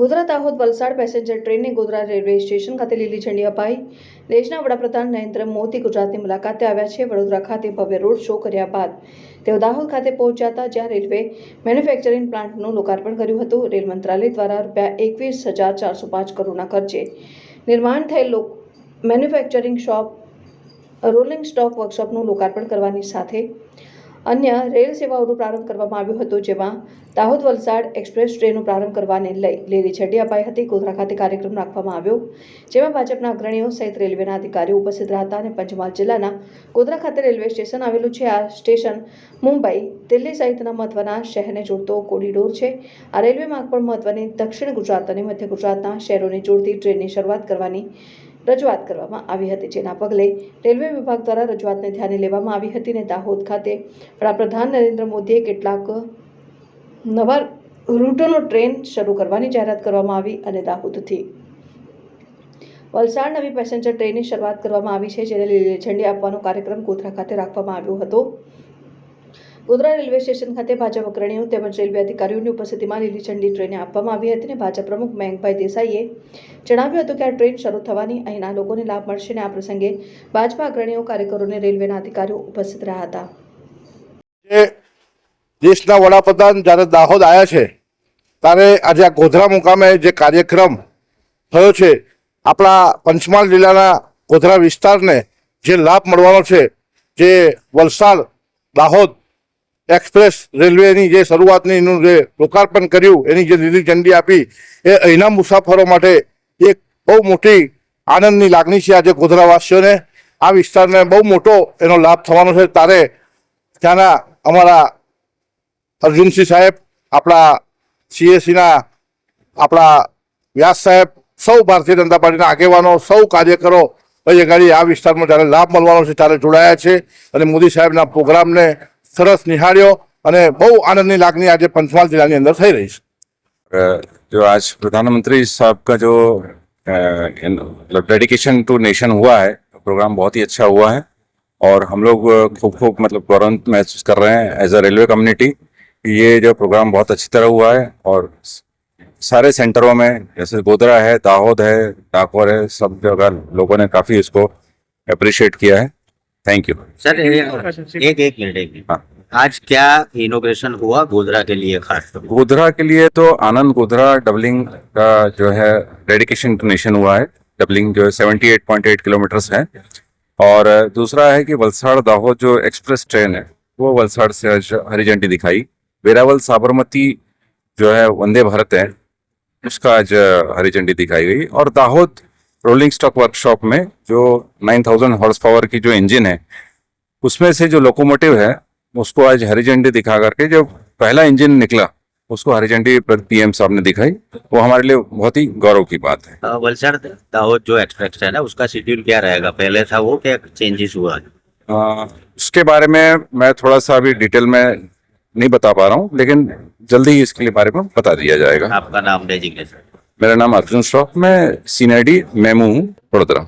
Godhra Dahod Valsad passenger ટ્રેનને Godhra railway station ખાતે લીલી ઝંડી અપાઈ। દેશના વડાપ્રધાન નરેન્દ્ર મોદી ગુજરાતની મુલાકાતે આવ્યા છે। વડોદરા ખાતે ભવ્ય રોડ શો કર્યા બાદ તેઓ દાહોદ ખાતે પહોંચ્યા હતા, જ્યાં રેલવે મેન્યુફેક્ચરિંગ પ્લાન્ટનું લોકાર્પણ કર્યું હતું। રેલ મંત્રાલય દ્વારા ₹21,405 કરોડના ખર્ચે નિર્માણ થયેલ મેન્યુફેક્ચરિંગ શોપ, રોલિંગ સ્ટોક વર્કશોપનું લોકાર્પણ કરવાની સાથે અન્ય રેલ સેવાઓનો પ્રારંભ કરવામાં આવ્યો હતો, જેમાં દાહોદ વલસાડ એક્સપ્રેસ ટ્રેનનો પ્રારંભ કરવાને લઈ લીલી ઝંડી અપાઈ હતી। ગોધરા ખાતે કાર્યક્રમ રાખવામાં આવ્યો, જેમાં ભાજપના અગ્રણીઓ સહિત રેલવેના અધિકારીઓ ઉપસ્થિત રહ્યા હતા। અને પંચમહાલ જિલ્લાના ગોધરા ખાતે રેલવે સ્ટેશન આવેલું છે। આ સ્ટેશન મુંબઈ, દિલ્હી સહિતના મહત્વના શહેરને જોડતો કોરિડોર છે। આ રેલવે માર્ગ પર મહત્વની દક્ષિણ ગુજરાત અને મધ્ય ગુજરાતના શહેરોને જોડતી ટ્રેનની શરૂઆત કરવાની રજૂઆત કરવામાં આવી હતી, જેના પગલે રેલવે વિભાગ દ્વારા રજૂઆતને ધ્યાને લેવામાં આવી હતી। અને દાહોદ ખાતે વડાપ્રધાન નરેન્દ્ર મોદીએ કેટલાક નવા રૂટોનો ટ્રેન શરૂ કરવાની જાહેરાત કરવામાં આવી અને દાહોદથી વલસાડ નવી પેસેન્જર ટ્રેનની શરૂઆત કરવામાં આવી છે, જેને લીલી ઝંડી આપવાનો કાર્યક્રમ ગોધરા ખાતે રાખવામાં આવ્યો હતો। ગોધરા રેલવે સ્ટેશન ખાતે ભાજપ અગ્રણીઓ તેમજ રેલવે અધિકારીઓની ઉપસ્થિતિમાં લીલી ઝંડી ટ્રેને આપવામાં આવી હતી। અને ભાજપ પ્રમુખ મયંકભાઈ દેસાઈએ જણાવ્યું હતું કે આ ટ્રેન શરૂ થવાની અહીંના લોકોને લાભ મળશે। અને આ પ્રસંગે ભાજપા અગ્રણીઓ, કાર્યકરો અને રેલવેના અધિકારીઓ ઉપસ્થિત રહ્યા હતા। દેશના વડાપ્રધાન જ્યારે દાહોદ આવ્યા છે ત્યારે આજે આ ગોધરા મુકામે જે કાર્યક્રમ થયો છે, આપણા પંચમહાલ જિલ્લાના ગોધરા વિસ્તારને જે લાભ મળવાનો છે, જે વલસાડ દાહોદ એક્સપ્રેસ રેલવેની જે શરૂઆતની એનું જે લોકાર્પણ કર્યું, એની જે લીલી ઝંડી આપી, એ અહીંના મુસાફરો માટે એક બહુ મોટી આનંદની લાગણી છે। આજે ગોધરાવાસીઓને આ વિસ્તારને બહુ મોટો એનો લાભ થવાનો છે। ત્યારે ત્યાંના અમારા અર્જુનસિંહ સાહેબ, આપણા CACના આપણા વ્યાસ સાહેબ, સૌ ભારતીય જનતા પાર્ટીના આગેવાનો, સૌ કાર્યકરો અહીં આગળ આ વિસ્તારમાં જ્યારે લાભ મળવાનો છે ત્યારે જોડાયા છે અને મોદી સાહેબના પ્રોગ્રામને સરસ નિહાળ્યો અને બહુ આનંદની લાગણી આજે પંચમહાલ जिला अंदर થઈ રહી છે। जो आज प्रधानमंत्री साहब का जो मतलब डेडिकेशन टू नेशन हुआ है, प्रोग्राम बहुत ही अच्छा हुआ है और हम लोग खूब मतलब गौरव महसूस कर रहे हैं एज अ रेलवे कम्युनिटी। ये जो प्रोग्राम बहुत अच्छी तरह हुआ है और सारे सेंटरों में, जैसे गोधरा है, दाहोद है, डाकोर है, सब जगह लोगों ने काफ़ी इसको अप्रिशिएट किया है। Thank you sir. एक मिनट हाँ, आज क्या इनोग्रेशन हुआ गोधरा के लिए? खास गोधरा के लिए तो आनंद गोधरा डबलिंग का जो है डेडिकेशन टू नेशन हुआ है। डबलिंग जो है 78.8 किलोमीटर्स है। और दूसरा है कि वलसाड़ दाहोद जो एक्सप्रेस ट्रेन है वो वलसाड़ से हरी झंडी दिखाई। वेरावल साबरमती जो है वंदे भारत है, उसका आज हरी झंडी दिखाई गई। और दाहोद रोलिंग स्टॉक वर्कशॉप में जो 9000 हॉर्स पावर की जो इंजन है, उसमें से जो लोकोमोटिव है उसको आज हरी झंडी दिखा करके जो पहला इंजन निकला उसको हरी झंडी PM साहब ने दिखाई। वो हमारे लिए बहुत ही गौरव की बात है। वलसाड़ दाहोद जो एक्सप्रेस है ना, उसका शेड्यूल क्या रहेगा? पहले था वो, क्या चेंजेस हुआ? उसके बारे में मैं थोड़ा सा अभी डिटेल में नहीं बता पा रहा हूँ, लेकिन जल्दी ही इसके बारे में बता दिया जाएगा। आपका नाम, डेजिग्नेशन? मेरा नाम अर्जुन श्रॉफ, मैं CNID मेमू हूँ, वडोदरा।